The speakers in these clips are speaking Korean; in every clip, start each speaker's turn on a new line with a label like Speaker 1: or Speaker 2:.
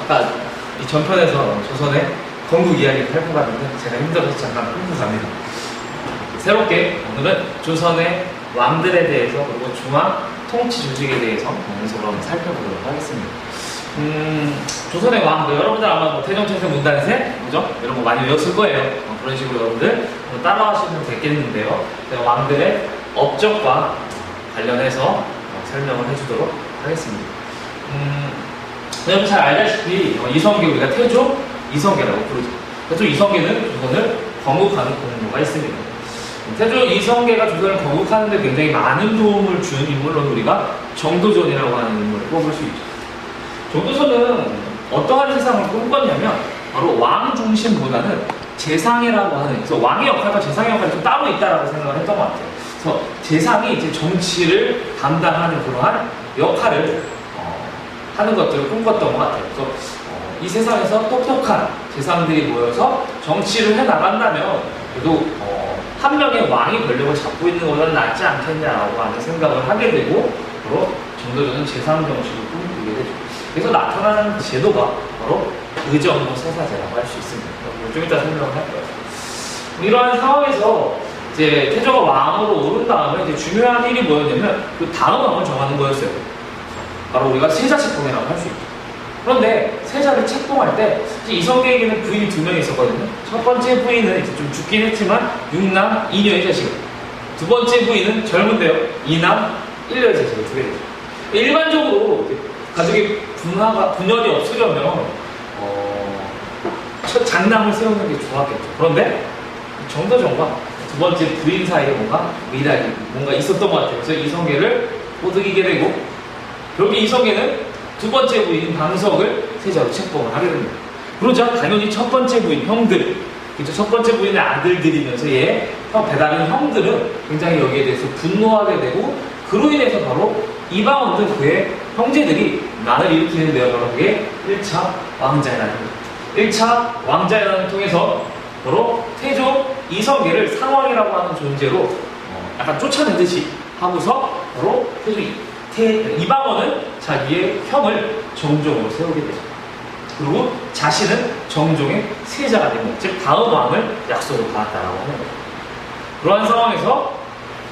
Speaker 1: 아까 이 전편에서 조선의 건국 이야기를 할 것 같은데 제가 힘들어서 잠깐 끊고 갑니다. 새롭게 오늘은 조선의 왕들에 대해서 그리고 중앙 통치 조직에 대해서 연속으로 한번 살펴보도록 하겠습니다. 조선의 왕, 여러분들 아마 뭐 태종천세 문단세, 그죠? 이런 거 많이 외웠을 거예요. 그런 식으로 여러분들 따라하시면 되겠는데요. 왕들의 업적과 관련해서 설명을 해주도록 하겠습니다. 여러분 잘 알다시피 이성계, 우리가 태조 이성계라고 부르죠. 태조 이성계는 조선을 건국하는 공로가 있습니다. 태조 이성계가 조선을 건국하는 데 굉장히 많은 도움을 준 인물로 우리가 정도전이라고 하는 인물을 꼽을 수 있죠. 정도전은 어떠한 세상을 꿈꿨냐면 바로 왕 중심보다는 재상이라고 하는, 그래서 왕의 역할과 재상의 역할이 좀 따로 있다라고 생각을 했던 것 같아요. 그래서 재상이 이제 정치를 담당하는 그러한 역할을 하는 것들을 꿈꿨던 것 같아요. 그래서 이 세상에서 똑똑한 재상들이 모여서 정치를 해 나간다면 그래도 한 명의 왕이 권력을 잡고 있는 것보다는 낫지 않겠냐라고 하는 생각을 하게 되고, 바로 정도전은 재상 정치를 꿈꾸게 되죠. 그래서 나타나는 제도가 바로 의정부 서사제라고 할 수 있습니다. 좀 이따 설명을 할 거예요. 이러한 상황에서 이제 태조가 왕으로 오른 다음에 이제 중요한 일이 뭐였냐면 그 다음 왕을 정하는 거였어요. 바로 우리가 세자 책봉이라고 할 수 있죠. 그런데 세자를 책봉할 때 이성계에게는 부인이 2명이 있었거든요. 첫 번째 부인은 이제 좀 죽긴 했지만 6남 2녀의 자식. 두 번째 부인은 젊은데요. 2남 1녀의 자식을 두게 되죠. 일반적으로 가족의 분열이 없으려면 첫 장남을 세우는 게 좋았겠죠. 그런데 정도전과 두 번째 부인 사이에 뭔가 미랄이 뭔가 있었던 것 같아요. 그래서 이성계를 꼬드기게 되고, 그렇게 이성계는 두 번째 부인 방석을 세자로 책봉을 하게 됩니다. 그러자 당연히 첫 번째 부인 형들, 그렇죠? 첫 번째 부인의 아들들이면서 배다른 형들은 굉장히 여기에 대해서 분노하게 되고, 그로 인해서 바로 이방원들, 그의 형제들이 난을 일으키는데요. 바로 그게 1차 왕자연합입니다. 1차 왕자연합을 통해서 바로 태조 이성계를 상왕이라고 하는 존재로 약간 쫓아내듯이 하고서 바로 이방원은 자기의 형을 정종으로 세우게 되죠. 그리고 자신은 정종의 세자가 됩니다. 즉 다음 왕을 약속을 받았다라고 하는 거예요. 그러한 상황에서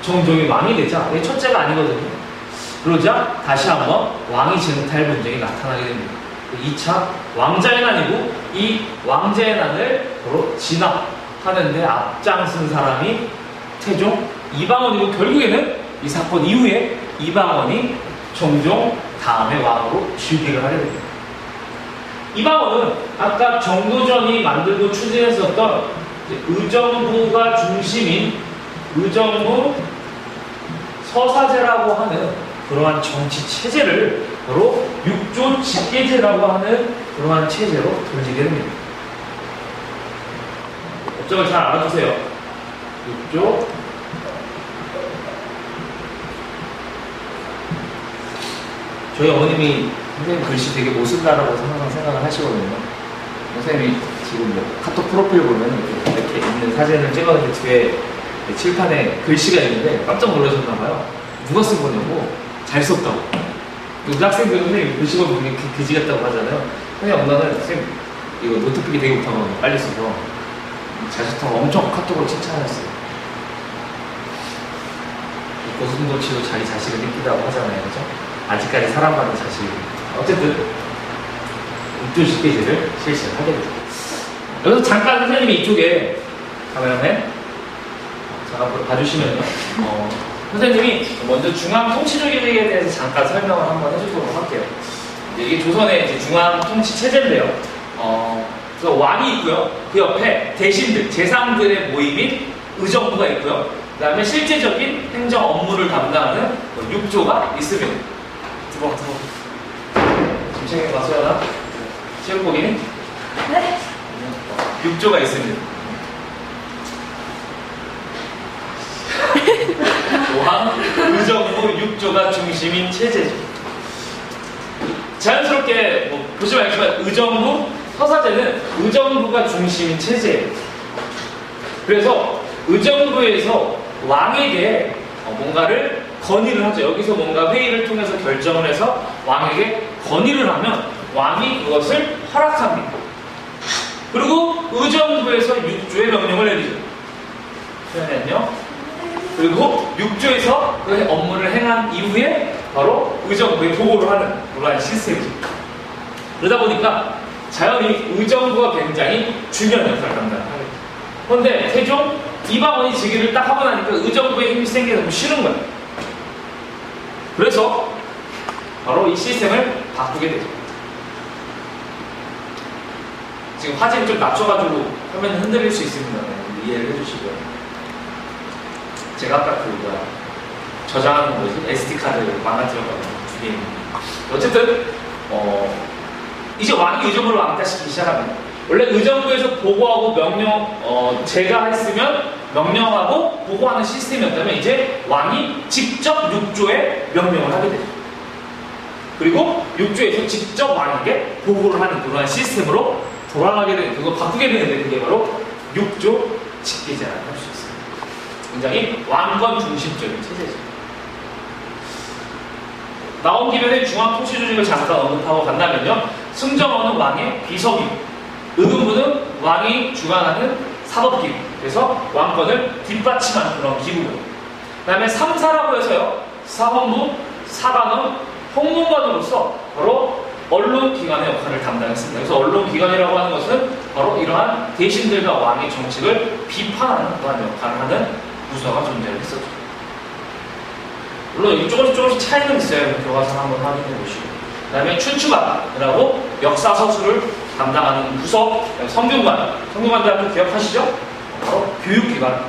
Speaker 1: 정종이 왕이 되자, 첫째가 아니거든요. 그러자 다시 한번 왕위 쟁탈 분쟁이 나타나게 됩니다. 2차 왕자연안이고, 이 왕자연안을 바로 진압하는 데 앞장선 사람이 태종 이방원이고, 결국에는 이 사건 이후에 이방원이 정종 다음의 왕으로 즉위를 하게 됩니다. 이방원은 아까 정도전이 만들고 추진했었던 의정부가 중심인 의정부 서사제라고 하는 그러한 정치 체제를 바로 육조 직계제라고 하는 그러한 체제로 돌리게 됩니다. 법적을 잘 알아두세요. 육조 저희 어머님이 선생님 글씨 되게 못 쓴다라고 항상 생각을 하시거든요. 선생님이 지금 뭐 카톡 프로필 보면 이렇게 있는 사진을 찍었는데 뒤에 칠판에 글씨가 있는데 깜짝 놀라셨나봐요. 누가 쓴 거냐고. 잘 썼다고. 우리 학생들은 선생님 글씨 보면 그지 같다고 하잖아요. 선생님 엄마는 선생님 이거 노트북이 되게 못하고 빨리 써서 잘 썼다고 엄청 카톡으로 칭찬하셨어요. 고슴도치도 자기 자식을 믿기다고 하잖아요. 그죠? 아직까지 사랑받는 자식. 어쨌든 육조직계제를 실시를 하게 되죠. 여기서 잠깐 선생님이 이쪽에 카메라맨 잠깐 앞으로 봐주시면요. 선생님이 먼저 중앙통치조직에 대해서 잠깐 설명을 한번 해주도록 할게요. 이게 조선의 이제 중앙통치체제인데요. 그래서 왕이 있고요. 그 옆에 대신들, 재상들의 모임인 의정부가 있고요. 그 다음에 실제적인 행정 업무를 담당하는 육조가 있습니다. 들어와. 짐챙겨 왔어요, 나? 체육복이니?
Speaker 2: 네.
Speaker 1: 육조가 있습니다. 왕, 의정부, 육조가 중심인 체제죠. 자연스럽게 보시면 알겠지만 의정부, 서사제는 의정부가 중심인 체제예요. 그래서 의정부에서 왕에게 뭔가를 건의를 하죠. 여기서 뭔가 회의를 통해서 결정을 해서 왕에게 건의를 하면 왕이 그것을 허락합니다. 그리고 의정부에서 6조의 명령을 내리죠. 표현했요. 그리고 6조에서 그 업무를 행한 이후에 바로 의정부에 보고를 하는 그러한 시스템이죠. 그러다 보니까 자연히 의정부가 굉장히 중요한 역할을 감당합니다. 그런데 태종 이방원이 즉위를 딱 하고 나니까 의정부의 힘이 센 게 너무 싫은 거예요. 그래서 바로 이 시스템을 바꾸게 되죠. 지금 화질을 좀 낮춰가지고 화면이 흔들릴 수 있습니다. 네, 이해를 해주시고요. 제가 아까 저장하는 거지 SD카드를 망가뜨렸거든요. 두 개 있는. 어쨌든 이제 왕이 의정부를 왕따시키기 시작합니다. 원래 의정부에서 보고하고 제가 했으면 명령하고 보고하는 시스템이었다면 이제 왕이 직접 6조에 명령을 하게 되죠. 그리고 6조에서 직접 왕에게 보고를 하는 그러한 시스템으로 돌아가게 되는, 그거 바꾸게 되는데 그게 바로 6조 직계제라고 할 수 있습니다. 굉장히 왕권 중심적인 체제죠. 나온 김에 중앙통치조직을 잠깐 언급하고 간다면요. 승정원은 왕의 비서기구, 의금부는 왕이 주관하는 사법기구, 그래서 왕권을 뒷받침하는 그런 기구고요. 그 다음에 3사라고 해서요. 사헌부, 사관원, 홍문관으로서 바로 언론기관의 역할을 담당했습니다. 그래서 언론기관이라고 하는 것은 바로 이러한 대신들과 왕의 정책을 비판하는 그러한 역할을 하는 부서가 존재를 했었죠. 물론 여기 조금씩 차이는 있어요. 교과서 한번 확인해 보시고. 그 다음에 춘추관이라고 역사 서술을 담당하는 부서, 성균관대학교 기억하시죠? 바로 교육기관,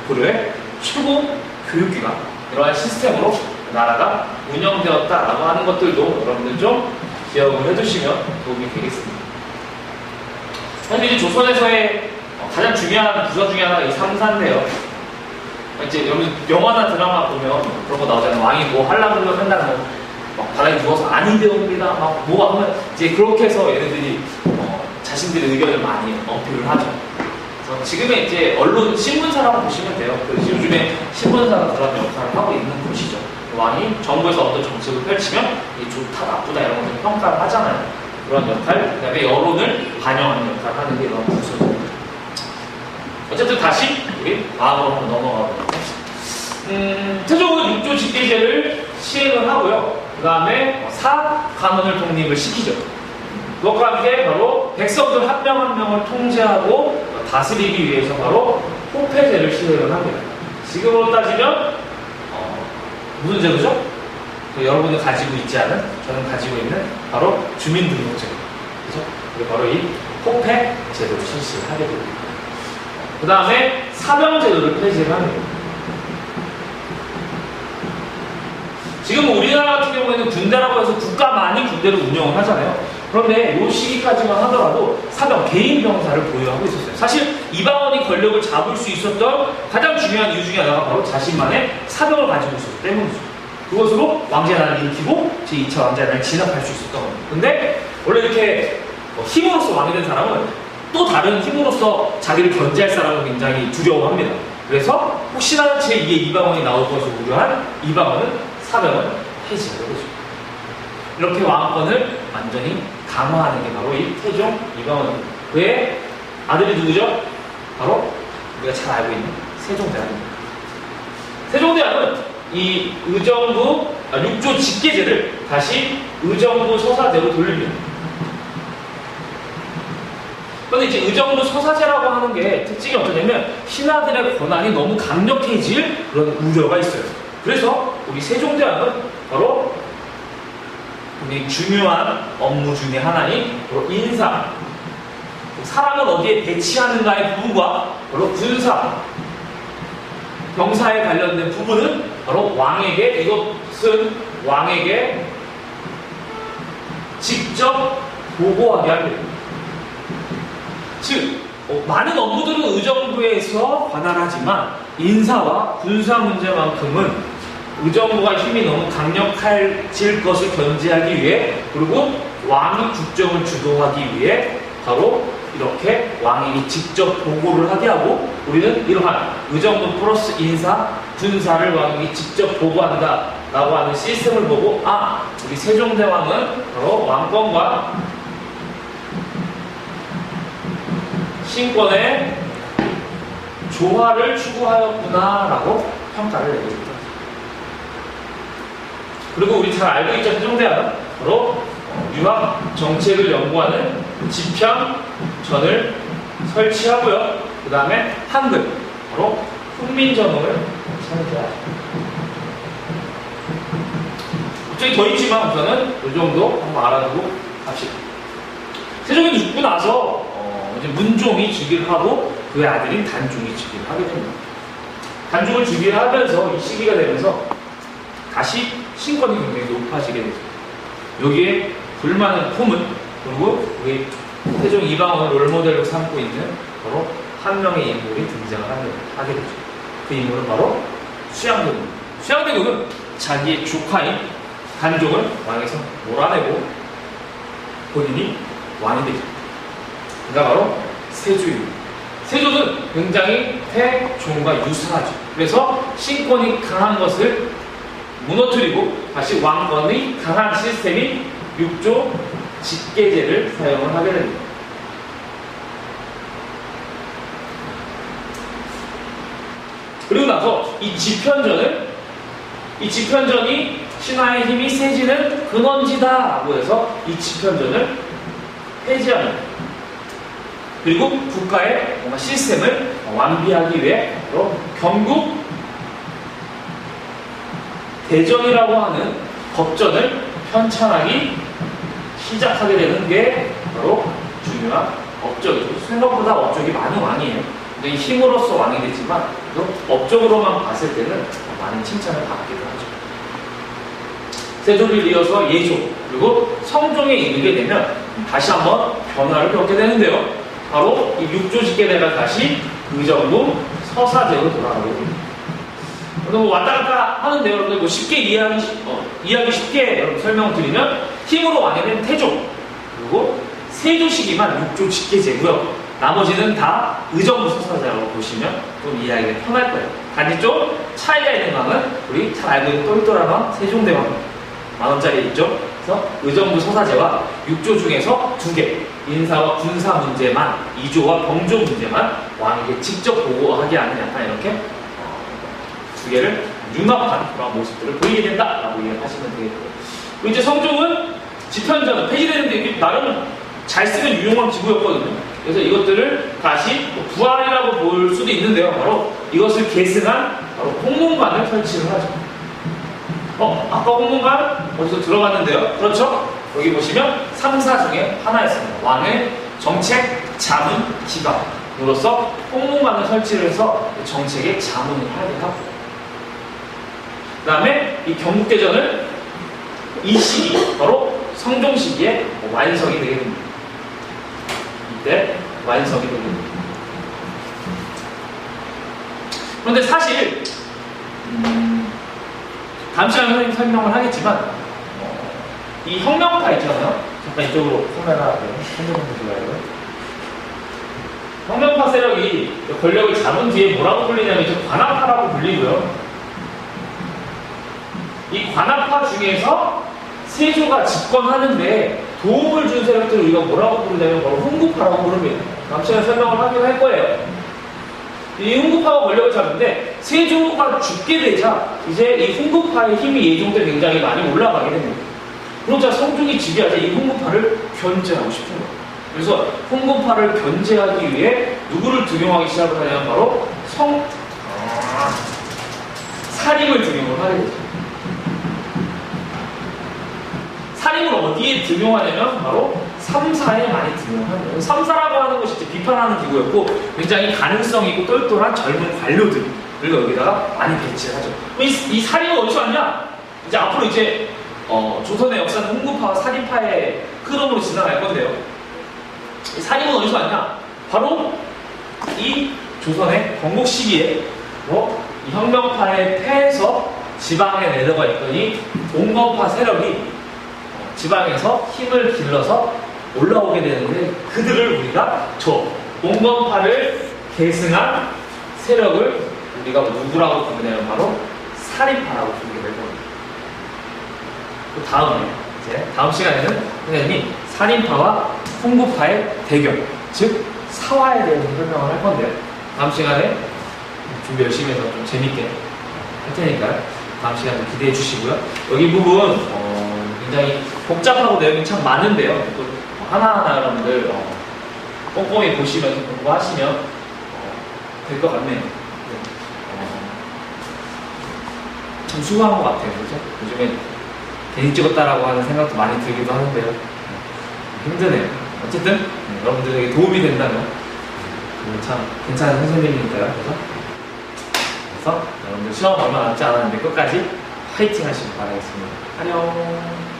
Speaker 1: 고려의 최고 교육기관, 이러한 시스템으로 나라가 운영되었다라고 하는 것들도 여러분들 좀 기억을 해두시면 도움이 되겠습니다. 사실 이제 조선에서의 가장 중요한 부서 중에 하나가 이 3사인데요. 이제 여러분 영화나 드라마 보면 그런 거 나오잖아요. 왕이 뭐 하려고 한다면 막 바닥에 누워서 아니 되옵니다. 막 뭐 하면 이제 그렇게 해서 얘네들이 자신들의 의견을 많이 어필을 하죠. 그래서 지금의 이제 언론 신문사라고 보시면 돼요. 그래서 요즘에 신문사가 그런 역할을 하고 있는 곳이죠. 왕이 정부에서 어떤 정책을 펼치면 이게 좋다 나쁘다 이런 것들 평가를 하잖아요. 그런 역할, 그 다음에 여론을 반영하는 역할을 하는 게 너무 부서죠. 어쨌든 다시 우리 다음으로 한번 넘어가 보도록 합시다. 태종은 6조 직계제를 시행을 하고요. 그 다음에 사관원을 독립을 시키죠. 그것과 함께 바로 백성들 한 명 한 명을 통제하고 다스리기 위해서 바로 호패제를 시행을 합니다. 지금으로 따지면 무슨 제도죠? 여러분이 가지고 있지 않은, 저는 가지고 있는 바로 주민등록제. 그죠? 그리고 바로 이 호패 제도를 실시를 하게 됩니다. 그 다음에 사병제도를 폐지를 합니다. 지금 우리나라 같은 경우에는 군대라고 해서 국가만이 군대를 운영을 하잖아요. 그런데 이 시기까지만 하더라도 사병, 개인 병사를 보유하고 있었어요. 사실 이방원이 권력을 잡을 수 있었던 가장 중요한 이유 중에 하나가 바로 자신만의 사병을 가지고 있었기 때문이죠. 그것으로 왕제나라를 일으키고 제2차 왕제나라를 진압할 수 있었던 겁니다. 근데 원래 이렇게 힘으로써 왕이 된 사람은 또 다른 힘으로써 자기를 견제할 사람을 굉장히 두려워합니다. 그래서 혹시나 제2의 이방원이 나올 것을 우려한 이방원은 사병을 폐지하는 거죠. 이렇게 왕권을 완전히 강화하는 게 바로 이 태종 이방원입니다. 그의 아들이 누구죠? 바로 우리가 잘 알고 있는 세종대왕입니다. 세종대왕은 이 의정부 6조 직계제를 다시 의정부 서사제로 돌립니다. 그런데 이제 의정부 서사제라고 하는 게 특징이 어떠냐면 신하들의 권한이 너무 강력해질 그런 우려가 있어요. 그래서 우리 세종대왕은 바로 우리 중요한 업무 중에 하나인 바로 인사, 사람을 어디에 배치하는가의 부분과 바로 군사, 병사에 관련된 부분은 바로 왕에게, 이것은 왕에게 직접 보고하게 합니다. 즉 많은 업무들은 의정부에서 관할하지만 인사와 군사 문제만큼은 의정부가 힘이 너무 강력해질 것을 견제하기 위해, 그리고 왕이 국정을 주도하기 위해 바로 이렇게 왕이 직접 보고를 하게 하고, 우리는 이러한 의정부 플러스 인사, 군사를 왕이 직접 보고한다 라고 하는 시스템을 보고, 우리 우리 세종대왕은 바로 왕권과 신권의 조화를 추구하였구나라고 평가를 내립니다. 그리고 우리 잘 알고 있죠. 세종대왕은 바로 유학 정책을 연구하는 지평전을 설치하고요. 그 다음에 한글, 바로 훈민정음을 창제하죠. 갑자기 더 있지만 우선은 이 정도 한번 알아두고 갑시다. 세종이 죽고 나서 이제 문종이 즉위를 하고 그의 아들인 단종이 즉위를 하게 됩니다. 단종을 즉위를 하면서 이 시기가 되면서 다시 신권이 굉장히 높아지게 되죠. 여기에 불만은 포문, 그리고 우리 세종 이방원을 롤모델로 삼고 있는 바로 한 명의 인물이 등장을 하게 되죠. 그 인물은 바로 수양대군. 수양대군은 자기의 조카인 단종을 왕에서 몰아내고 본인이 왕이 되죠. 그가 바로 세조입니다. 세조는 굉장히 태종과 유사하죠. 그래서 신권이 강한 것을 무너뜨리고 다시 왕권의 강한 시스템인 육조 직계제를 사용을 하게 됩니다. 그리고 나서 이 지편전이 신하의 힘이 세지는 근원지다라고 해서 이 지편전을 폐지합니다. 그리고 국가의 뭔가 시스템을 완비하기 위해 바로 경국 대전이라고 하는 법전을 편찬하기 시작하게 되는 게 바로 중요한 업적이죠. 생각보다 업적이 많은 왕이에요. 근데 힘으로써 왕이 되지만 업적으로만 봤을 때는 많은 칭찬을 받기도 하죠. 세조를 이어서 예조, 그리고 성종에 이르게 되면 다시 한번 변화를 겪게 되는데요. 바로 이 육조직계대가 다시 의정부 서사제로 돌아가게 됩니다. 뭐 왔다 갔다 하는데 여러분들 뭐 쉽게 이해하기 쉽게 여러분 설명드리면 힘으로 왕이 된 태종, 그리고 세조 시기만 육조 직계제고요. 나머지는 다 의정부 서사제라고 보시면 좀 이해하기가 편할 거예요. 단지 좀 차이가 있는 왕은 우리 잘 알고 있는 똘똘한 왕 세종대왕 만원짜리 있죠. 그래서 의정부 서사제와 육조 중에서 2개, 인사와 군사 문제만, 이조와 병조 문제만 왕에게 직접 보고하게 하는 약간 이렇게 2개를 융합한 그런 모습들을 보이게 된다라고 이해하시면 되겠고요. 그리고 이제 성종은 지편전은 폐지되는데 이게 나름 잘 쓰면 유용한 기구였거든요. 그래서 이것들을 다시 부활이라고 볼 수도 있는데요. 바로 이것을 계승한 바로 홍문관을 설치를 하죠. 아까 홍문관 어디서 들어봤는데요? 그렇죠? 여기 보시면 3사 중에 하나였습니다. 왕의 정책, 자문, 기강으로서 홍문관을 설치를 해서 정책의 자문을 하게 하고, 그 다음에 이 경국대전을 이 시기, 바로 성종 시기에 완성이 되게 됩니다. 이때 완성이 되게 됩니다. 그런데 사실 다음 시간에 선생님 설명을 하겠지만 이 혁명파 있잖아요. 잠깐 이쪽으로 카메라 앞에 핸드폰 들어가요. 혁명파 세력이 권력을 잡은 뒤에 뭐라고 불리냐면 이제 관아파라고 불리고요. 이 관아파 중에서 세조가 집권하는데 도움을 준 세력들을 우리가 뭐라고 부르냐면 바로 훈구파라고 부릅니다. 다음 시간에 설명을 하긴 할 거예요. 이 훈구파가 권력을 잡는데 세조가 죽게 되자 이제 이 훈구파의 힘이 예종 때 굉장히 많이 올라가게 됩니다. 그러자 성종이 즉위하자 이 훈구파를 견제하고 싶은 거예요. 그래서 훈구파를 견제하기 위해 누구를 등용하기 시작을 하냐면 바로 사림을 등용을 하게 되죠. 사림을 어디에 등용하냐면 바로 3사에 많이 등용합니다. 3사라고 하는 것이 이제 비판하는 기구였고 굉장히 가능성 있고 똘똘한 젊은 관료들을 여기다가 많이 배치하죠. 이 사림은 어디서 왔냐? 이제 앞으로 이제 조선의 역사는 훈구파와 사림파의 흐름으로 지나갈 건데요. 이 사림은 어디서 왔냐? 바로 이 조선의 건국 시기에 이 혁명파에 패해서 지방에 내려가 있던 이 봉건파 세력이 지방에서 힘을 길러서 올라오게 되는데 그들을 우리가 저 봉건파를 계승한 세력을 우리가 누구라고 부르냐면 바로 사림파라고 부르게 될 겁니다. 그 다음에 이제 다음 시간에는 선생님이 살인파와 풍부파의 대결, 즉 사화에 대해서 설명을 할 건데요. 다음 시간에 준비 열심히 해서 좀 재밌게 할 테니까요. 다음 시간에 기대해 주시고요. 여기 부분 굉장히 복잡하고 내용이 참 많은데요. 또 하나하나 여러분들 꼼꼼히 보시면서 공부하시면 될 것 같네요. 참 수고한 것 같아요. 그죠? 요즘에 괜히 찍었다라고 하는 생각도 많이 들기도 하는데요. 힘드네요. 어쨌든 여러분들에게 도움이 된다면 참 괜찮은 선생님이니까요. 그래서 여러분들 시험 얼마 남지 않았는데 끝까지 화이팅 하시길 바라겠습니다. 안녕.